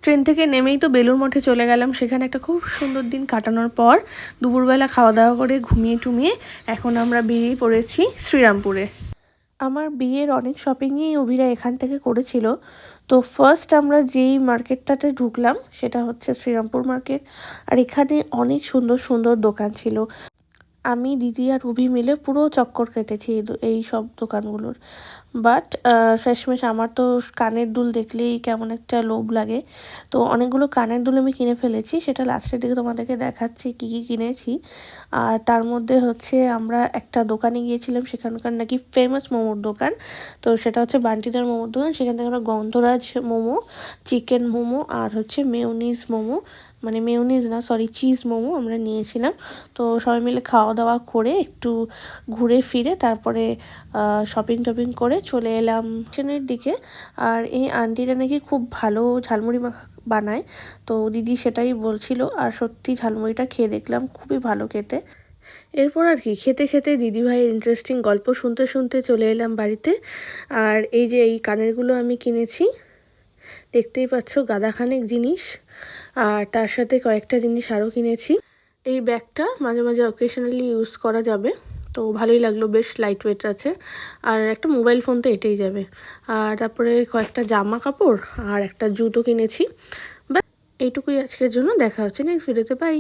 Train থেকে নেমেই তো বেলুড় মঠে চলে গেলাম। সেখানে একটা খুব সুন্দর দিন কাটানোর পর দুপুরবেলা খাওয়া দাওয়া করে ঘুমিয়ে টুমিয়ে এখন আমরা বেরিয়ে পড়েছি শ্রীরামপুরে। আমার বিয়ের অনেক শপিংই অভিরা এখান থেকে করেছিল। তো ফার্স্ট আমরা যেই মার্কেটটাতে ঢুকলাম সেটা হচ্ছে শ্রীরামপুর মার্কেট। আর এখানে অনেক সুন্দর সুন্দর দোকান ছিল। আমি দিদি আর অভি মিলে পুরো চক্কর কেটেছি এই সব দোকানগুলোর। বাট শেষমেশ আমার তো কানের দুল দেখলেই কেমন একটা লোভ লাগে। তো অনেকগুলো কানের দুল আমি কিনে ফেলেছি, সেটা লাস্টের দিকে তোমাদেরকে দেখাচ্ছি কী কী কিনেছি। আর তার মধ্যে হচ্ছে আমরা একটা দোকানে গিয়েছিলাম, সেখানকার নাকি ফেমাস মোমোর দোকান। তো সেটা হচ্ছে বান্টিদার মোমোর দোকান। সেখান থেকে আমরা গন্ধরাজ মোমো, চিকেন মোমো আর হচ্ছে মেয়োনিজ মোমো, মানে মেয়োনিজ না সরি চিজ মোমো আমরা নিয়েছিলাম। তো সবাই মিলে খাওয়া দাওয়া করে একটু ঘুরে ফিরে তারপরে শপিং টপিং করে চলে এলাম স্টেশনের দিকে। আর এই আন্টিরা নাকি খুব ভালো ঝালমুড়ি মাখা বানায়, তো দিদি সেটাই বলছিল। আর সত্যি ঝালমুড়িটা খেয়ে দেখলাম, খুবই ভালো খেতে। এরপর আর কি খেতে খেতে দিদিভাইয়ের ইন্টারেস্টিং গল্প শুনতে শুনতে চলে এলাম বাড়িতে। আর এই যে এই কানেরগুলো আমি কিনেছি, দেখতেই পাচ্ছ গাদাখানেক জিনিস। আর তার সাথে কয়েকটা জিনিস আরও কিনেছি। এই ব্যাগটা মাঝে মাঝে অকেশনালি ইউজ করা যাবে, তো ভালোই লাগলো, বেশ লাইট ওয়েট আছে। আর একটা মোবাইল ফোন তো এটাই যাবে। আর তারপরে কয়েকটা জামা কাপড় আর একটা জুতো কিনেছি। ব্যাস এইটুকুই আজকের জন্য। দেখা হচ্ছে নেক্সট ভিডিওতে, বাই।